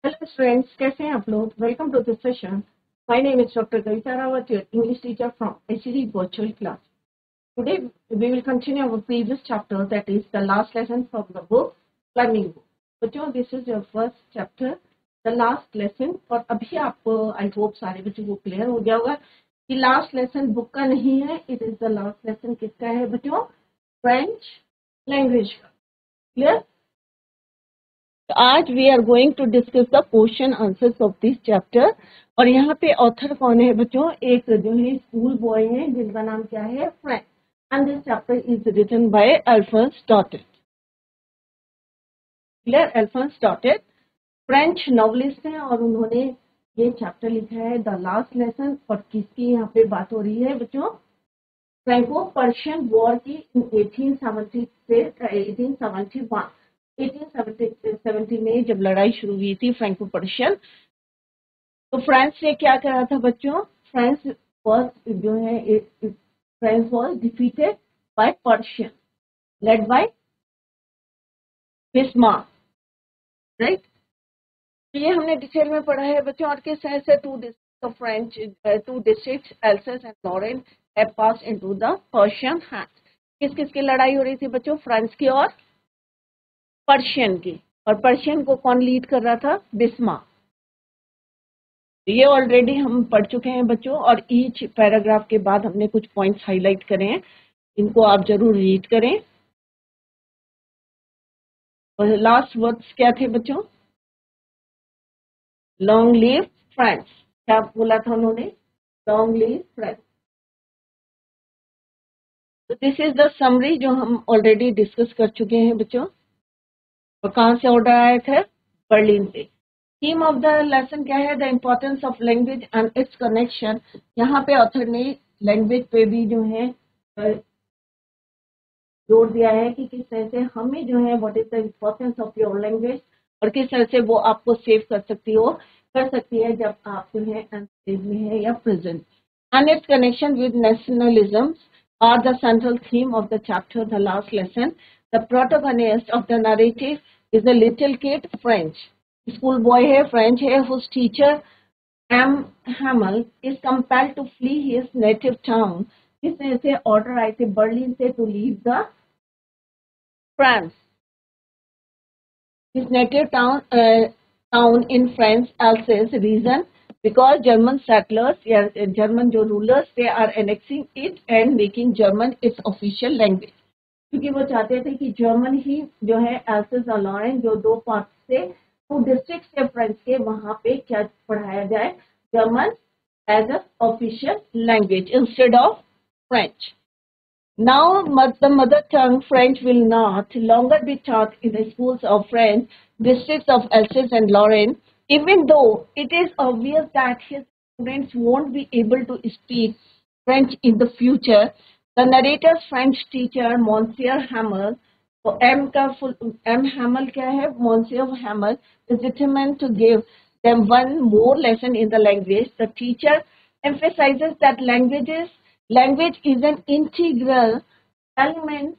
Hello friends, कैसे हैं आप लोग? Welcome to this session. My name is Dr. Kavita Rawat, your English teacher from HCD Virtual Class. Today we will continue our previous chapter, that is the last lesson from the book Climbing Book. बच्चों, this is your first chapter, the last lesson. और अभी आपको I hope सारे बच्चों को clear हो गया होगा कि last lesson book का नहीं है, it is the last lesson किसका है बच्चों? French language का. Clear? आज we are going to discuss the question answers of this chapter. और यहाँ पे ऑथर कौन है बच्चों? एक जो है स्कूल बॉय है जिनका नाम क्या है? French. And this chapter is written by Alphonse Daudet. Clear? Alphonse Daudet French novelist हैं और उन्होंने ये चैप्टर लिखा है द लास्ट लेसन. और किसकी यहाँ पे बात हो रही है बच्चों? फ्रैंको पर्शियन वॉर की 1870 से 1871 1870 में जब लड़ाई शुरू हुई थी फ्रैंको पर्शियन, तो फ्रांस ने क्या करा था बच्चों? France was defeated by Persian led by Bismarck. Right? तो ये हमने डिटेल में पढ़ा है बच्चों. और किस तरह से two districts Alsace and Lorraine have passed into the Prussian hands. किस किस की लड़ाई हो रही थी बच्चों? फ्रांस की और पर्शियन की. और पर्शियन को कौन लीड कर रहा था? बिस्मार्क. ये ऑलरेडी हम पढ़ चुके हैं बच्चों. और ईच पैराग्राफ के बाद हमने कुछ पॉइंट्स हाईलाइट करे हैं, इनको आप जरूर रीड करें. और लास्ट वर्ड्स क्या थे बच्चों? Long live France. क्या बोला था उन्होंने? Long live France. तो दिस इज द समरी जो हम ऑलरेडी डिस्कस कर चुके हैं बच्चों. और कहाँ से ऑर्डर आया था? बर्लिन से. थीम ऑफ द लेसन क्या है? The importance of language and its connection. यहाँ पे ऑथर ने लैंग्वेज पे भी जो है जोर दिया है कि किस तरह से हमें जो है what is the importance of your language और किस तरह से वो आपको सेव कर सकती है जब आप जो है अनसेव में है या present. And its connection with nationalism are the central theme of the chapter the last lesson. The protagonist of the narrative is a little kid French. School boy है, फ्रेंच है, whose teacher M. Hamel is compelled to flee his native town. इस तरह से order आए थे Berlin से to leave the France. His native town in France, Alsace region, because German settlers, German जो rulers, they are annexing it and making German its official language. क्योंकि वो चाहते थे कि जर्मन ही जो है एल्सेस और लॉरेन जो दो पार्ट से टू डिस्ट्रिक्ट है फ्रेंच के, वहां पे क्या पढ़ाया जाए? German as a official language instead of French. Now the mother tongue French will not longer be taught in the schools of French districts of Alsace and Lorraine, even though it is obvious that his students won't be able to speak French in the future. The narrator's French teacher, Monsieur Hamel, तो M Hamel क्या है? Monsieur Hamel is determined to give them one more lesson in the language. The teacher emphasizes that language is an integral element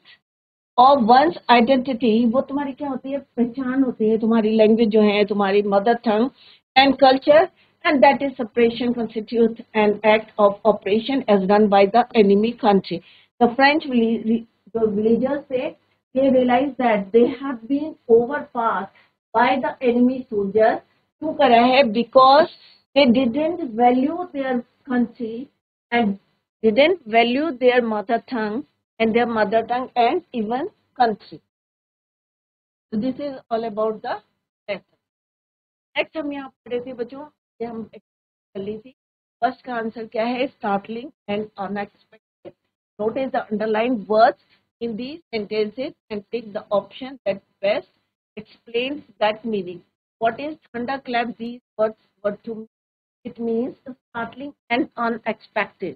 of one's identity. वो तुम्हारी क्या होती है? पहचान होती है. तुम्हारी लैंग्वेज जो है, तुम्हारी mother tongue and culture, and that is separation constitutes an act of oppression as done by the enemy country. The French villagers say they realize that they have been overpassed by the enemy soldiers. क्यों करा है? Because they didn't value their country and didn't value their mother tongue and even country. So this is all about the lesson. Next हम यहाँ पढ़े थे बच्चों, ये हम कर ली थी. फर्स्ट का आंसर क्या है? Startling and unexpected. Notice the underline words in these sentences and tick the option that best explains that meaning. What is thunderclap? These words to me. It means startling and unexpected.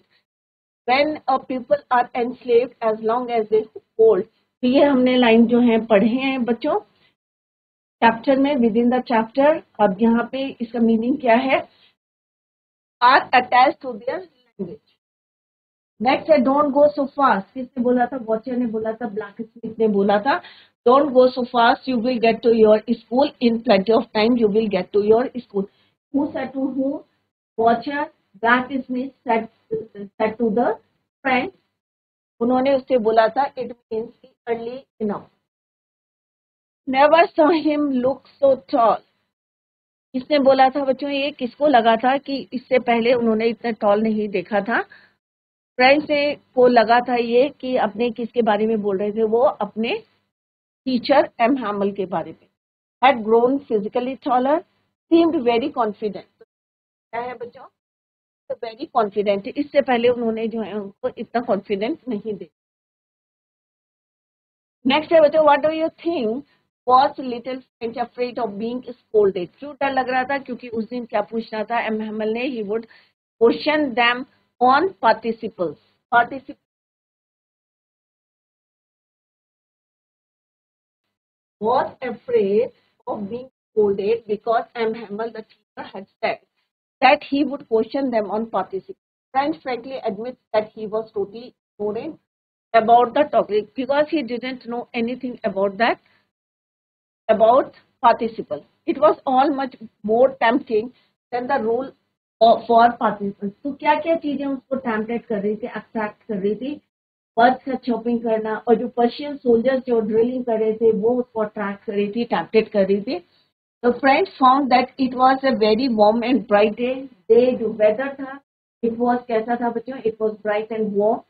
When a people are enslaved as long as they hold. तो ये हमने line जो है पढ़े हैं बच्चों chapter में, with in the chapter. अब यहाँ पे इसका मीनिंग क्या है? Are attach to their language. Next है डोंट गो सो फास्ट। किसने बोला था? वॉचर ने बोला था, ब्लैक स्मिथ ने बोला था don't go so fast, you will get to your school in plenty of time, you will get to your school. Who said to who? Wachter. Blacksmith said to the friend, उन्होंने उससे बोला था it means early enough. Never saw him look so tall. किसने बोला था बच्चों? ये किसको लगा था कि इससे पहले उन्होंने इतना टॉल नहीं देखा था? फ्रेंड्स ने को लगा था ये कि अपने किसके बारे में बोल रहे थे? वो अपने टीचर एम हैमल के बारे में। Had grown physically taller, seemed very confident. क्या है बच्चों? तो वेरी कॉन्फिडेंट। इससे पहले उन्होंने जो है उनको इतना कॉन्फिडेंस नहीं दे। नेक्स्ट है बच्चों, what do you think was little French afraid of being scolded? क्यों डर लग रहा था? क्योंकि उस दिन क्या पूछना था एम हैमल ने? He would question them on participles. Participle was afraid of being scolded because M. Hamel, the teacher, had said that he would question them on participants. French frankly admits that he was totally ignorant about the topic because he didn't know anything about that, about participles. It was all much more tempting than the rule for participants. तो क्या क्या चीजें उसको टेम्पटेट कर रही थी, attract कर रही थी? बर्ड्स का चॉपिंग करना, और जो पर्शियन सोल्जर्स जो ड्रिलिंग कर रहे थे वो उसको अट्रैक्ट कर रही थी, टेम्पटेट कर रही थी। तो friends found that it was a very warm and bright day. Day जो वेदर था इट वाज कैसा था बच्चों? It was bright and warm.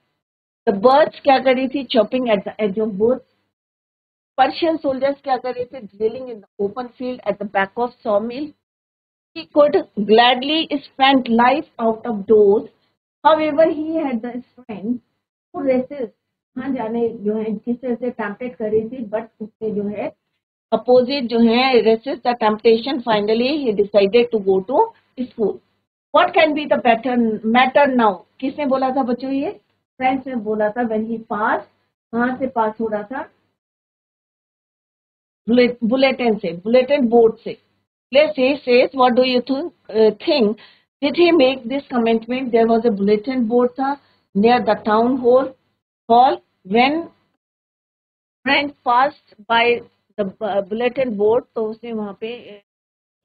The birds क्या कर रही थी? Chopping at the edge of wood. Prussian soldiers क्या कर रहे थे? Drilling in the open field at the back of sawmill. He could gladly spend life out of doors. However, he had the strength to resist. हाँ जाने जो है किस तरह से टेम्पटेट कर रही थी, बट उसने जो है अपोजिट जो है resist the temptation. Finally, he decided to go to school. What can be the better matter now? किसने बोला था बच्चों? ये फ्रेंड्स ने बोला था। when he passed, कहाँ से पास हो रहा था? बुलेटिन से, बुलेटिन बोर्ड से। Let's say says, what do you think? Did he make this commitment? There was a bulletin board था near the town hall. When friend passed by the bulletin board, तो उसने वहाँ पे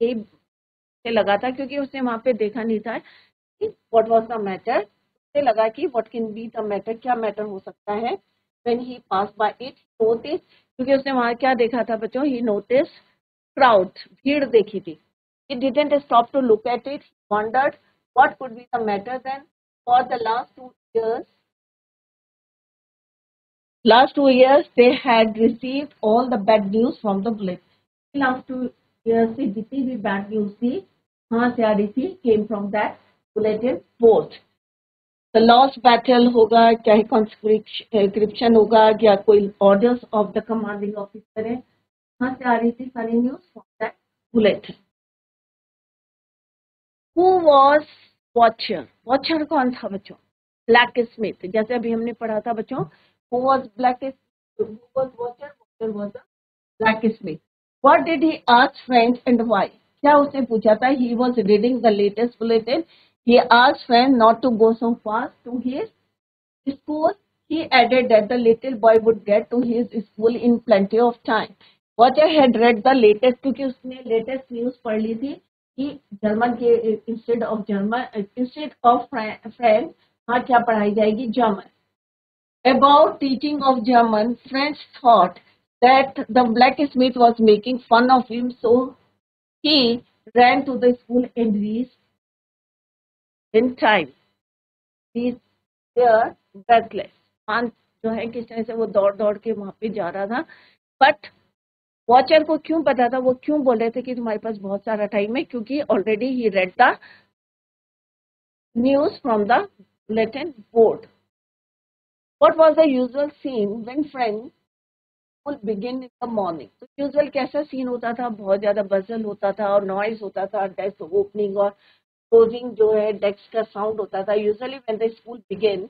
यही से लगा था, क्योंकि उसने वहाँ पे देखा नहीं था कि what was the matter. उसे लगा कि what can be the matter, क्या मैटर हो सकता है? When he passed by it, noticed, क्योंकि उसने वहाँ क्या देखा था बच्चों? He noticed crowd, भीड़ देखी थी। He didn't stop to look at it. He wondered what could be the matter then. For the last 2 years, they had received all the bad news from the bullet. Last 2 years से जितनी भी bad news थी कहाँ से आ रही थी? Came from that bulletin board. The lost battle होगा, चाहे conscription होगा, या कोई orders of the commanding officer है, कहाँ से आ रही थी सारी news? From that bulletin. Who was Watcher? Watcher कौन था बच्चों? Black Smith. जैसे अभी हमने पढ़ा था बच्चों, who was Watcher? Watcher was a blacksmith. What did he ask friends and why? क्या उसने पूछा था? He was reading the latest bulletin. He asked friends not to go so fast to his school. He added that the little boy would get to his school in plenty of time. Watcher had read the latest, क्योंकि उसने latest news पढ़ ली थी कि German के instead of French हाँ क्या पढ़ाई जाएगी? German. About teaching of German, friends thought that the blacksmith was making fun of him, so he ran to the school and reached in time. These were breathless. मान जो है किस तरह से वो दौड़ दौड़ के वहां पे जा रहा था, बट वॉचर को क्यों पता था? वो क्यों बोल रहे थे कि तुम्हारे पास बहुत सारा टाइम है? क्योंकि already he read the news from the bulletin board. What was the usual scene when friends will begin in the morning? तो यूजुअल कैसा सीन होता था? बहुत ज्यादा बजल होता था और नॉइज होता था, डेस्क ओपनिंग और क्लोजिंग जो है डेस्क का साउंड होता था. Usually when the school begin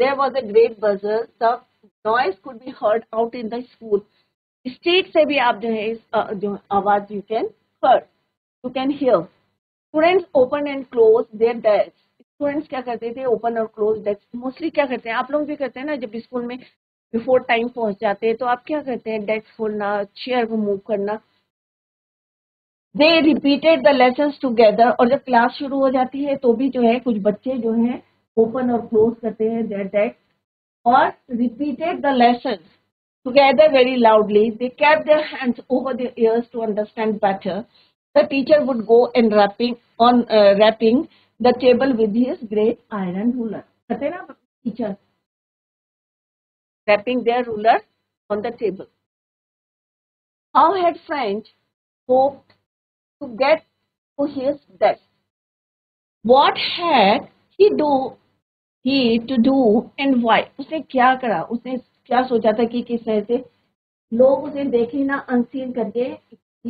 there was a great bustle. The noise could be heard out in the school. Street से भी आप जो है जो आवाज you can hear. Students open and close their desk. Students क्या करते थे, ओपन और क्लोज डेस्क मोस्टली क्या करते हैं, आप लोग भी करते हैं ना, जब स्कूल में बिफोर टाइम पहुंच जाते हैं तो आप क्या करते हैं, डेस्क खोलना, चेयर को मूव करना। They repeated the lesson together, और जब क्लास शुरू हो जाती है तो भी जो है कुछ बच्चे जो हैं ओपन और क्लोज करते हैं their desk, or repeated the lessons together very loudly. They kept their hands over their ears to understand better. The teacher would go and wrapping the table with his great iron ruler. कहते हैं ना teacher wrapping their ruler on the table. How had French hoped to get to his desk? What had he to do and why? उसने क्या करा, उसने क्या सोचा था कि किस तरह से लोग उसे देखे ना अनसीन करके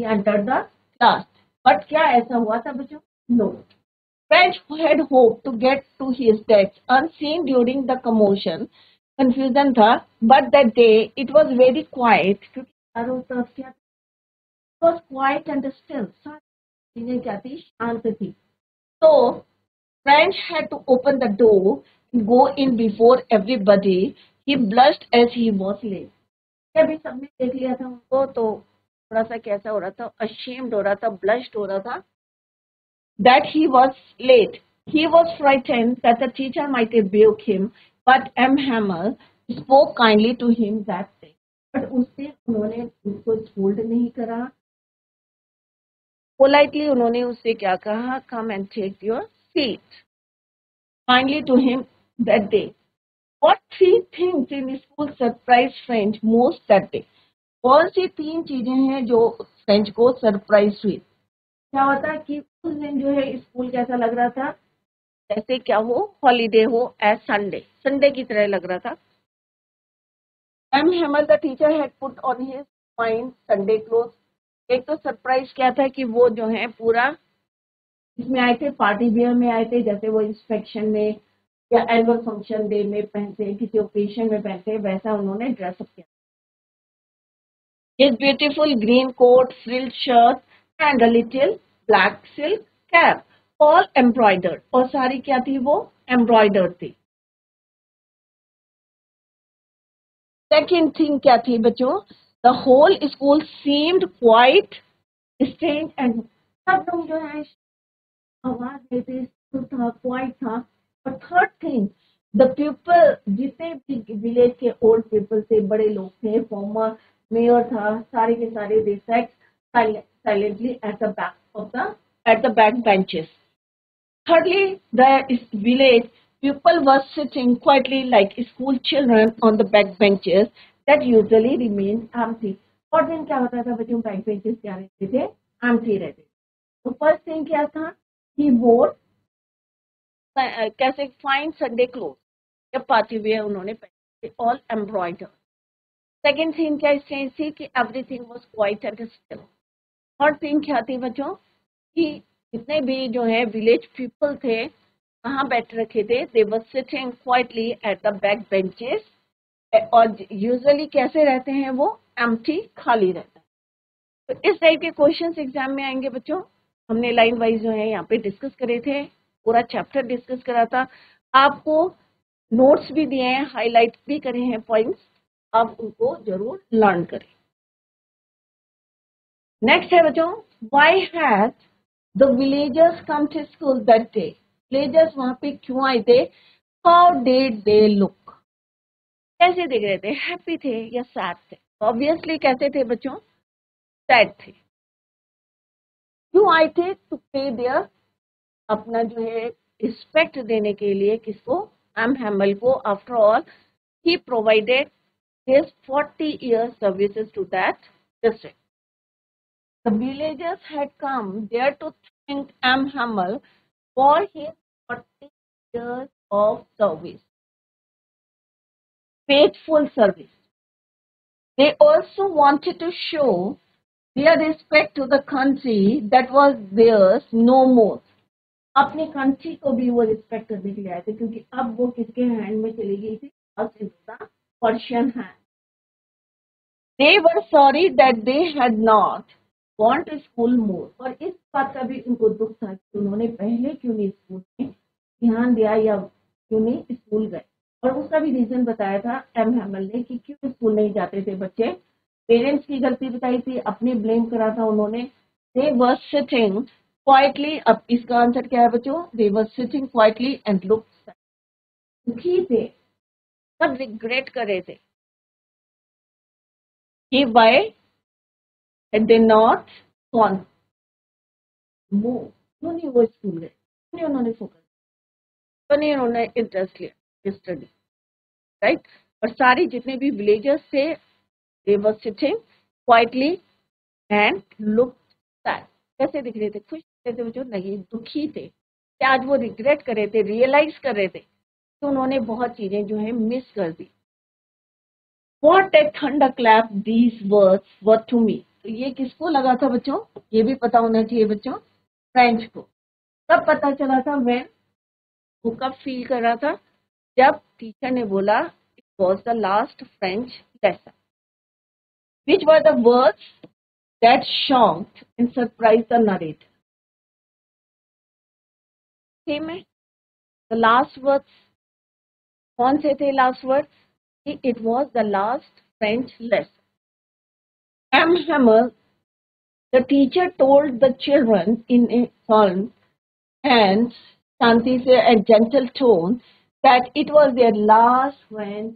अंडर द क्लास, बट क्या ऐसा हुआ था बच्चों? No, French had hoped to get to his desk unseen during the commotion, confusion था, but that day it was very quiet, क्योंकि चारों तरफ क्या, it was quiet and still, सारी चीजें क्या थी, शांत थी। So French had to open the door and go in before everybody. He blushed as he was late. अभी सबने देख लिया था उनको, तो थोड़ा सा कैसा हो रहा था, ashamed हो रहा था, blushed हो रहा था that he was late. He was frightened that the teacher might rebuke him, but M. Hammer spoke kindly to him that day. But उससे उन्होंने उसको scold नहीं करा, politely उन्होंने उससे क्या कहा, come and take your seat. Kindly to him that day. What three things in school surprised French most that day? कौन सी तीन चीजें हैं जो फ्रेंच को सरप्राइज हुई? क्या होता है कि उस दिन जो है स्कूल कैसा लग रहा था, जैसे क्या हो, हॉलीडे हो, एज संडे, संडे की तरह लग रहा था। M Hamel the teacher had put on his fine Sunday cloth. एक तो सरप्राइज क्या था कि वो जो है पूरा इसमें आए थे, पार्टी वेयर में आए थे, जैसे वो इंस्पेक्शन में या एनुअल फंक्शन डे में पहनते हैं, किसी ओकेशन में पहनते हैं, वैसा उन्होंने ड्रेसअप किया। His beautiful green coat, frilled shirt and a little black silk cap, all embroidered, और सारी क्या थी, वो embroidered थी। Second thing क्या थी बच्चों, the whole school seemed quite strange and सब लोग जो है आवाज देते था, क्वाइट था। और थर्ड थिंग, द पीपल, जितने भी विलेज के ओल्ड पीपल थे, बड़े लोग थे, फॉर्मर मेयर था, सारे के सारे they sat silently at the back benches. Thirdly, the village people were sitting quietly like school children on the back benches that usually remain empty. और दिन क्या होता था बच्चों, बैक बेंचेस क्या रहते थे, एम्प्टी रहते। तो फर्स्ट थिंग क्या था, he wore कैसे फाइन संडे क्लोथ, जब पार्टी वेयर उन्होंने पहने, ऑल एम्ब्रॉयडर। सेकेंड थिंग क्या चेंज थी कि everything was quiet and still. Third thing क्या थी बच्चों कि जितने भी जो है विलेज पीपल थे कहाँ बैठ रखे थे, they were sitting quietly at the back benches, और यूजुअली कैसे रहते हैं वो, एम्प्टी, खाली रहता है। तो इस टाइप के क्वेश्चंस एग्जाम में आएंगे बच्चों। हमने लाइन वाइज जो है यहाँ पे डिस्कस करे थे, पूरा चैप्टर डिस्कस करा था, आपको नोट्स भी दिए हैं, हाईलाइट भी करे हैं पॉइंट्स, आप उनको जरूर लर्न करें। नेक्स्ट है बच्चों, why had the villagers come to school that day? Villagers वहां पे क्यों आए थे? How did they look? कैसे दिख रहे थे, हैप्पी थे या सैड थे? ऑब्वियसली कैसे थे बच्चों, सैड थे। क्यों आए थे? टू पे देयर, अपना जो है रिस्पेक्ट देने के लिए, किसको, एम हैमल को। After all he provided his 40 years services to that district. The villagers had come there to thank M. Hamel for his 40 years of service, faithful service. They also wanted to show their respect to the country that was theirs no more. अपनी country को भी वो respect करने के लिए आए थे, क्योंकि अब वो किसके हैंड में चली गई थी, Persian hand. They were sorry that they had not gone to school more, और इस बात का भी उनको दुख था कि उन्होंने पहले क्यों नहीं स्कूल में ध्यान दिया या क्यों नहीं स्कूल गए, और उसका भी रीजन बताया था एम हैमल ने कि क्यों स्कूल नहीं जाते थे बच्चे। पेरेंट्स की गलती बताई थी, अपने ब्लेम करा था उन्होंने। दे वर सिटिंग क्वाइटली, अब इसका आंसर क्या है बच्चों, they were sitting quietly and look, दुखी थे, सब रिग्रेट कर रहे थे कि why had they not gone, वो क्यों नहीं वो स्कूल गए, क्यों नहीं उन्होंने फोकस, क्यों नहीं उन्होंने इंटरेस्ट लिया स्टडी, राइट। और सारी जितने भी विलेजर्स थे they were sitting quietly and look sad, कैसे दिख रहे थे, खुश थे बच्चों, नहीं दुखी थे कि आज वो रिग्रेट कर रहे थे, रियलाइज कर रहे थे कि उन्होंने बहुत चीजें जो है मिस कर दी। What a thunderclap these words were to me, तो ये किसको लगा था बच्चों, ये भी पता होना चाहिए बच्चों, फ्रेंच को। कब पता चला था, व्हेन, वो कब फील कर रहा था, जब टीचर ने बोला it was the last French lesson, which were the words that shocked and surprise the narrator. Same है, द लास्ट वर्ड्स कौन से थे, last words, it was the last French lesson. M Hamel, the teacher told the children in a calm and शांति से and gentle tone that it was their last French,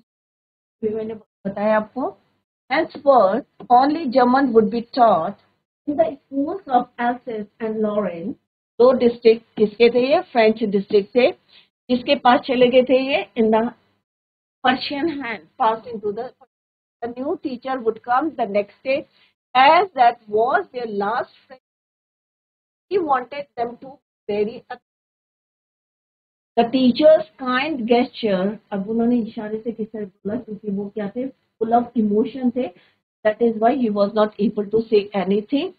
मैंने बताया आपको, henceforth only German would be taught in the schools of Alsace and Lorraine, दो district किसके थे, ये French district थे, किसके पास चले गए थे ये, in the Persian hand passed into the new teacher would come the next day, as that was their last French. He wanted them to very the teacher's kind gesture, अब उन्होंने इशारे से किस तरह बोला, क्योंकि वो क्या थे, full of emotion थे, that is why he was not able to say anything.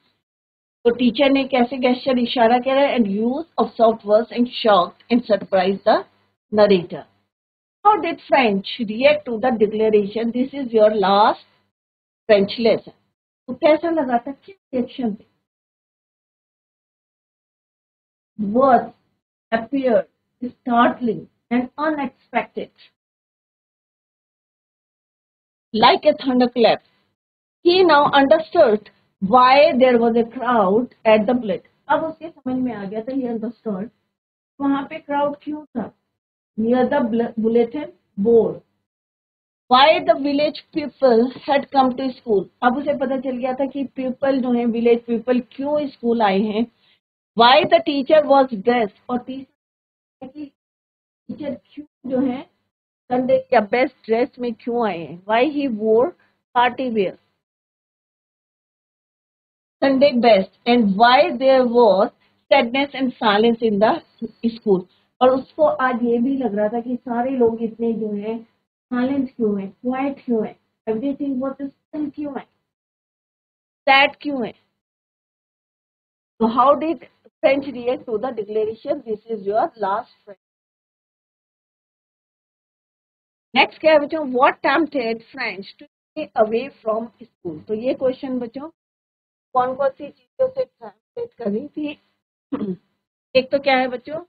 तो टीचर ने कैसे gesture इशारा किया, and use of soft words and shocked and surprised the narrator. How did French react to the declaration, this is your last French lesson? तो कैसा लगा था, क्या रिएक्शन थे, words appeared startling and unexpected, like a thunderclap. He now understood why there was a crowd at the bullet. अब उसके समझ में आ गया था, he understood वहां पे crowd क्यों था, near the bulletin board. Why the village people had come to school. अब उसे पता चल गया था कि people जो हैं, village people क्यों स्कूल आए हैं. Why the teacher was dressed, और तीसरा कि टीचर क्यों जो है संडे या बेस्ट ड्रेस में क्यों आए हैं, why he wore party wear Sunday best, and why there was sadness and silence in the school. और उसको आज ये भी लग रहा था कि सारे लोग इतने जो है साइलेंट क्यों है, क्वाइट क्यों है, एवरीथिंग वाज स्टिल क्यों है, सैड क्यों है। तो how did French react to the declaration, this is your last French. Next क्या है बच्चों, what tempted French to stay away from school. तो ये क्वेश्चन बच्चों कौन कौन सी चीजों से टेम्प्टेड कर रही थी। एक तो क्या है बच्चों,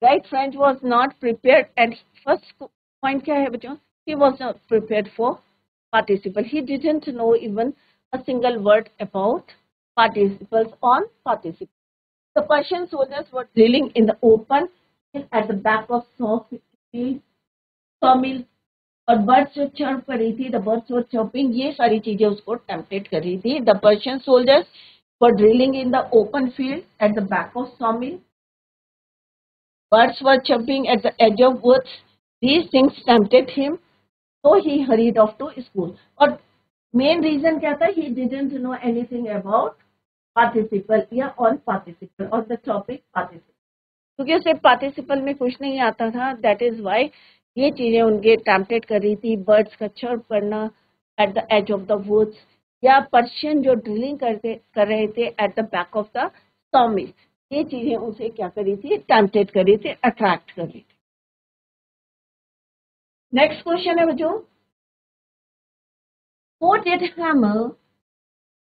right, French was not prepared, and first point क्या है बच्चों, he was not prepared for participle, he didn't know even a single word about participles on participants. The Persian soldiers were drilling in the open at the back of sawmill, और birds जो chirp कर रही थी, the birds were chirping, ये सारी चीजें उसको टेम्पटेट कर रही थी। The Persian soldiers were drilling in the open field at the back of सॉमिल, birds were chirping at the edge of woods, these things tempted him, so he hurried off to school. और main reason क्या था, he didn't know anything about participle या on participle or the topic participle, क्योंकि उसे participle में कुछ नहीं आता था, दैट इज वाई ये चीजें उनके टेम्पटेड कर रही थी, बर्ड्स का चर्प करना at the edge of the woods, या पर्शियन जो ड्रिलिंग कर रहे थे at the back of the sawmill, ये चीजें उसे क्या कर रही थी, टेम्पटेड कर रही थी, अट्रैक्ट कर रही थी। नेक्स्ट क्वेश्चन है बच्चों, Who did Hammer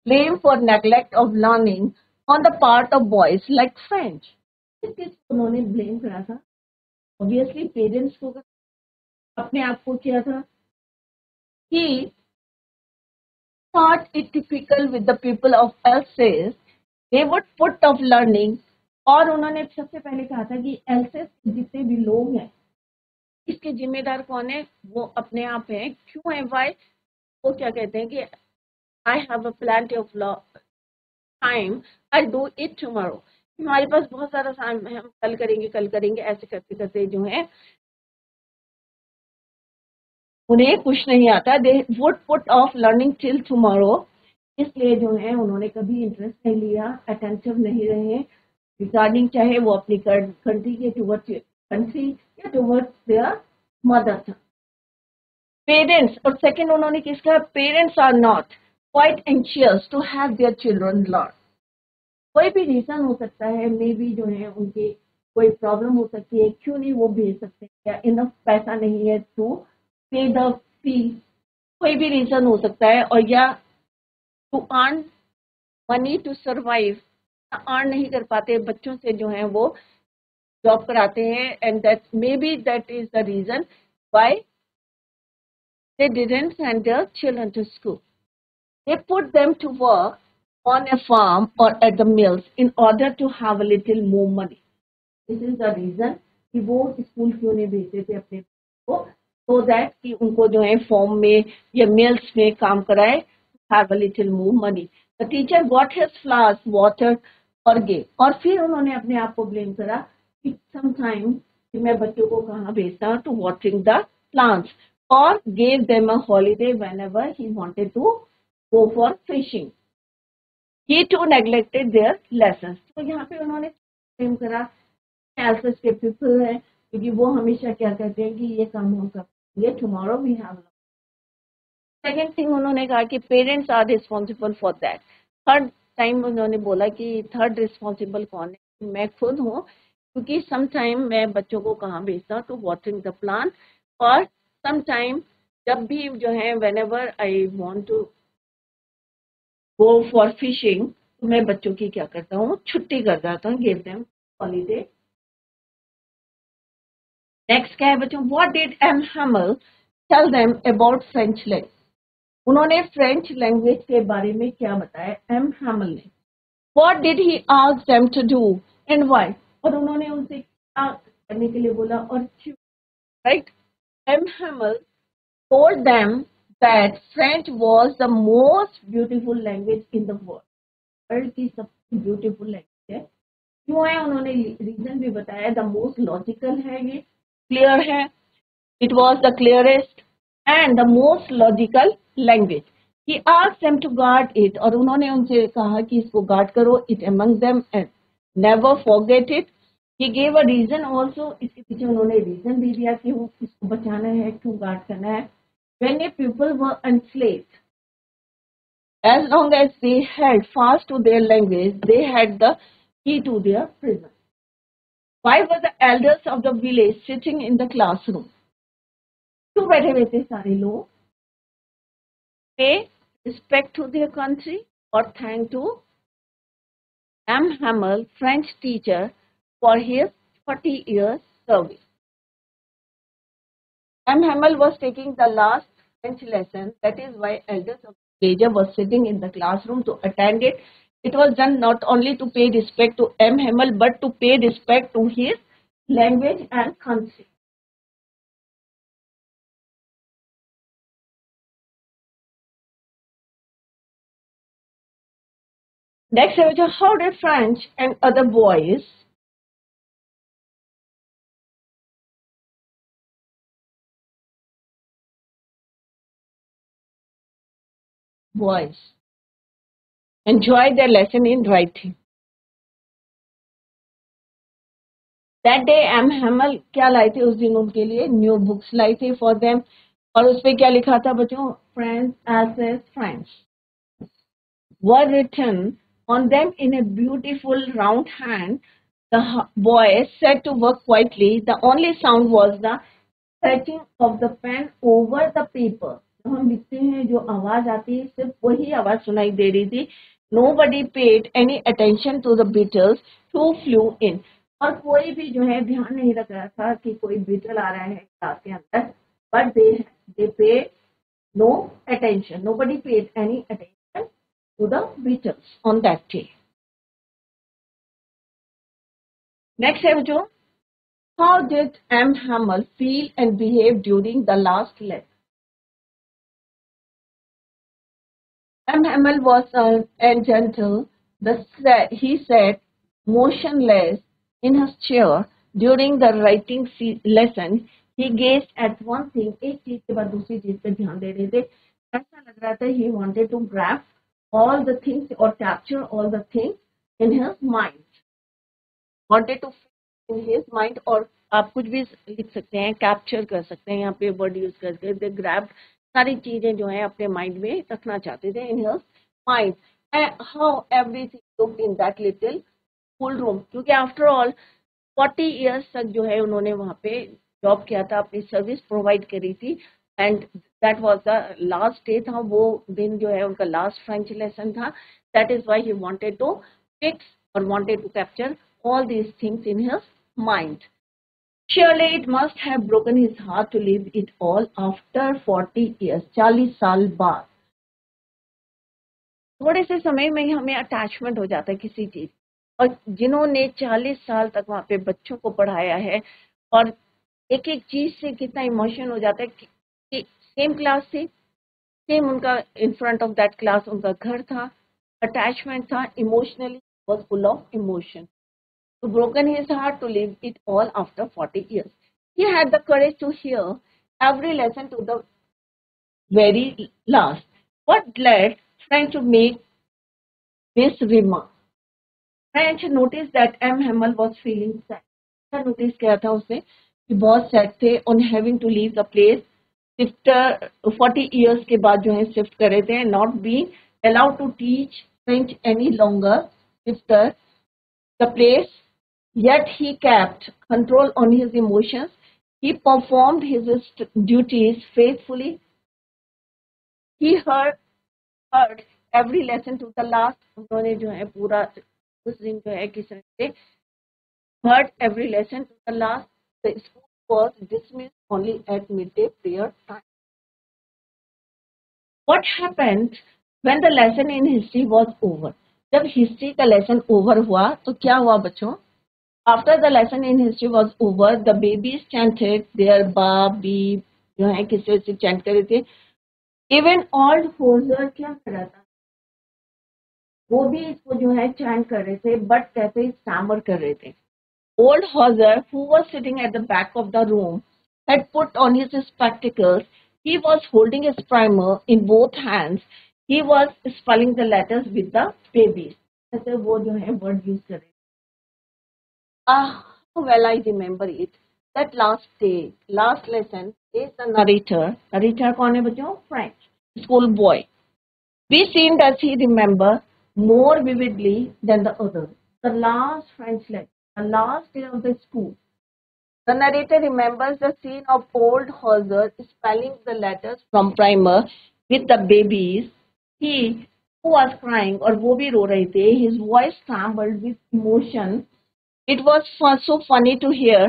blame for neglect of learning on the part of boys like French. किस उन्होंने ब्लेम करा था? ऑब्वियसली पेरेंट्स को अपने आप को किया था कि thought it typical with the people of Alsace, they would put off learning. और उन्होंने सबसे पहले कहा था कि एल्सेस जितने भी लोग हैं इसके जिम्मेदार कौन है? वो अपने आप हैं। क्यों है? वाई? वो क्या कहते हैं कि I have a plenty of time, I do it tomorrow. हमारे पास बहुत सारा टाइम है, हम कल करेंगे ऐसे करते करते जो है उन्हें कुछ नहीं आता। They would put off learning till tomorrow. इसलिए जो है उन्होंने कभी इंटरेस्ट नहीं लिया, अटेंटिव नहीं रहे रिगार्डिंग, चाहे वो अपनी कंट्री के टुवर्ड्स कंट्री या टुवर्ड्स देयर मदर था। पेरेंट्स, और सेकंड उन्होंने किसका? Parents are not quite anxious to have their children learn. कोई भी रीजन हो सकता है, मे बी जो है उनके कोई प्रॉब्लम हो सकती है, क्यों नहीं वो भेज सकते, या इनफ पैसा नहीं है टू पे द फीस, कोई भी रीजन हो सकता है, और या to earn money to survive, earn नहीं कर पाते, बच्चों से जो है वो जॉब कराते हैं, and that may be that is the reason why they didn't send their children to school. They put them to work on a farm or at the mills in order to have a little more money. This is the reason कि वो school क्यों नहीं भेजते थे अपने को, so that कि उनको जो है फॉर्म में या मिल्स में काम कराए, have a little more money. The teacher got his flowers watered और gave, और फिर उन्होंने अपने आप को ब्लेम करा कि sometime कि मैं बच्चों को कहाँ भेजता हूँ to watering the plants, और gave them a holiday whenever he wanted to go for fishing. He too neglected their lessons. तो यहाँ पे उन्होंने ब्लेम करा एल्सेस के पीपल है, क्योंकि वो हमेशा क्या कहते हैं कि ये काम हम करेंगे, tomorrow we have. Second thing उन्होंने कहा कि parents are responsible for that. Third time उन्होंने बोला कि थर्ड रिस्पॉन्सिबल कौन है? मैं खुद हूँ, क्योंकि सम टाइम मैं बच्चों को कहाँ भेजता हूँ? टू वाटरिंग द प्लांट, और सम टाइम जब भी जो है whenever I want to go for fishing, तो मैं बच्चों की क्या करता हूँ? छुट्टी कर जाता हूँ, गिव देम हॉलीडे। नेक्स्ट क्या है बच्चों? What did M Hamel tell them about French language? उन्होंने फ्रेंच लैंग्वेज के बारे में क्या बताया एम हैमल ने? What did he ask them to do and why? और उन्होंने उनसे क्या करने के लिए बोला और क्यों? Right? M Hamel told them that French was the most beautiful language in the world. World की सबसे ब्यूटीफुल लैंग्वेज है। क्यों है? उन्होंने रीजन भी बताया। द मोस्ट लॉजिकल है, ये क्लियर है, it was the clearest and the most logical language. He asked them to guard it, और उन्होंने उनसे कहा कि इसको गार्ड करो, it among them and never forget it. He gave a reason also, इसके पीछे उन्होंने रीजन भी दिया कि इसको बचाना है, क्यों गार्ड करना है। When a people were enslaved, as long as they held fast to their language, they had the key to their prison. Why were the elders of the village sitting in the classroom? क्यों बैठे हुए थे सारे लोग? Pay respect to their country or thank to M. Hamel, French teacher, for his 40 years service. M. Hamel was taking the last French lesson. That is why elders of the village were sitting in the classroom to attend it. It was done not only to pay respect to M. Hamel, but to pay respect to his language and country. Next, how did French and other boys enjoy their lesson in writing? That day M. Hamel क्या लाए थे उस दिन उनके लिए? New books लाई थे for them, और उस पे क्या लिखा था बच्चों? French as French were written on them in a beautiful round hand. The boy set to work quietly. The only sound was the scratching of the pen over the paper. जो हम लिखते हैं जो आवाज आती है सिर्फ वही आवाज सुनाई दे रही थी, Nobody paid any attention to the beetles who flew in. और कोई भी जो है ध्यान नहीं रख रहा था कि कोई बीटल आ रहा है क्लास के अंदर. But they paid no attention. Nobody paid any attention to the beetles on that day. Next है बच्चों, how did M. Hamel feel and behave during the last lesson? M. Hamel was and gentle. He sat motionless in his chair during the writing lesson. He gazed at one thing. एक चीज के बाद दूसरी चीज पे ध्यान दे रहे थे. ऐसा लग रहा था he wanted to grab all the things or capture all the things in his mind. Wanted to in his mind, और आप कुछ भी लिख सकते हैं, कैप्चर कर सकते हैं, यहाँ पे वर्ड यूज करके. दे ग्रैब सारी चीजें जो है अपने माइंड में रखना चाहते थे in his mind. How everything looked in that little school room, क्योंकि आफ्टर ऑल 40 इयर्स तक जो है उन्होंने वहाँ पे जॉब किया था, अपनी सर्विस प्रोवाइड करी थी. And that was the last day था, वो दिन जो है उनका लास्ट फ्रेंच लेसन था. That is why he wanted to fix और wanted to capture all these things in his mind. Surely it must have broken his heart to leave it all after 40 years. 40 साल बाद. थोड़े से समय में ही हमें attachment हो जाता है किसी चीज, और जिन्होंने 40 साल तक वहाँ पे बच्चों को पढ़ाया है और एक एक चीज से कितना इमोशन हो जाता है कि सेम क्लास थी, सेम उनका in front of that class उनका घर था, अटैचमेंट था, emotionally was full of emotion. To broken his heart to leave it all after 40 years. He had the courage to hear every lesson to the very last. What led French to make this remark? French noticed that M. Hamel was feeling sad. क्या notice किया था उसने कि बहुत sad थे on having to leave the place. 40 years के बाद जो है शिफ्ट करे थे, not being allowed to teach French any longer after the place. Yet he kept control on his emotions. He performed his duties faithfully. He heard every lesson to the last. उन्होंने जो है पूरा उस दिन जो है किस तरह से heard every lesson to the last. The school was dismissed only at midday prayer time. What happened when the lesson in history was over? जब हिस्ट्री का लेसन ओवर हुआ तो क्या हुआ बच्चों? After the lesson in history was over, the babies chanted their ba, beep, जो है किस तरह से चैंट कर रहे थे. Even old Hoser क्या कर रहा था, वो भी इसको जो है चैंट कर रहे थे, बट कैसे स्टैमर कर रहे थे. Old Hoser, who was sitting at the back of the room, had put on his spectacles. He was holding his primer in both hands. He was spelling the letters with the babies. ऐसे वो जो है word use कर रहे थे. How well I remember it. That last day, last lesson, is the narrator. Narrator कौन है बच्चों? French school boy. We seen that he remember more vividly than the others. The last French lesson, the last day of the school. The narrator remembers the scene of old Hauser spelling the letters from primer with the babies. He who was crying, और वो भी रो रहे थे. His voice trembled with emotion. It was so funny to hear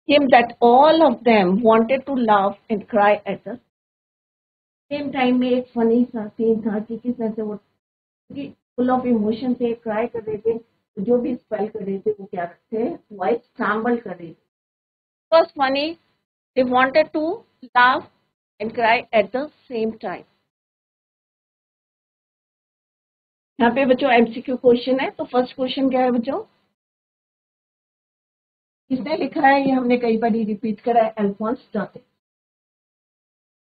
him that all of them wanted to laugh and cry at the same time. में एक funny सा scene था कि किस तरह से वो full of emotion थे, cry कर रहे थे, जो भी spell कर रहे थे वो क्या थे, voice tremble कर रहे थे. It was funny. They wanted to laugh and cry at the same time. यहाँ पे बच्चों MCQ क्वेश्चन है. तो फर्स्ट क्वेश्चन क्या है बच्चों? किसने लिखा है? ये हमने कई बार रिपीट करा है. Alphonse Daudet.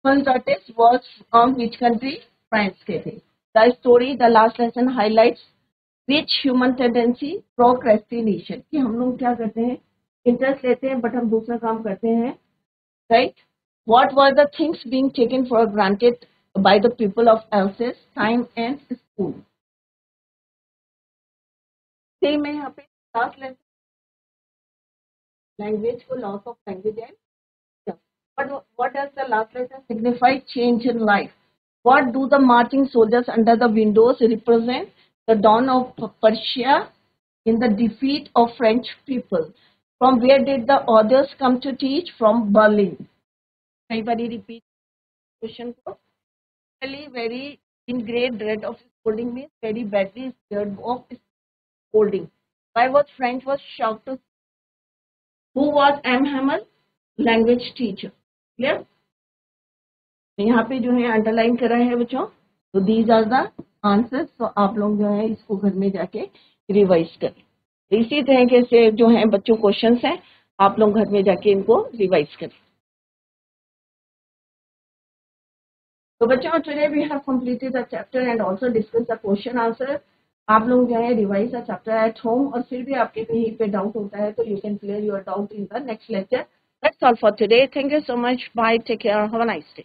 Alphonse Daudet was from which country? France के थे. The story the last lesson highlights which human tendency? Procrastination. कि हम लोग क्या करते हैं, इंटरेस्ट लेते हैं बट हम दूसरा काम करते हैं, right? What were the things being taken for granted by the people of else's? Time and school. Same है यहाँ पे लास्ट लेसन, language को loss of language and what does the last lesson signify? Change in life. What do the marching soldiers under the windows represent? the dawn of Persia in the defeat of French people. From where did the authors come to teach? From Berlin. Everybody repeat the question. Very in great dread of scolding means very badly scared of scolding. Why was French was shocked to who was M. Hamel? Language teacher. Clear? यहाँ पे जो है underline करा है बच्चों, तो these are the answers. तो आप लोग जो है इसको घर में जाके रिवाइज करें. इसी तरीके से जो है बच्चों क्वेश्चंस हैं, आप लोग घर में जाके इनको रिवाइज करें. तो बच्चों today we have completed the chapter and also discuss the question answer. आप लोग जो है revise the chapter at home, और फिर भी आपके कहीं पे डाउट होता है तो you can clear your doubt in the next lecture. That's all for today. Thank you so much. Bye. Take care. Have a nice day.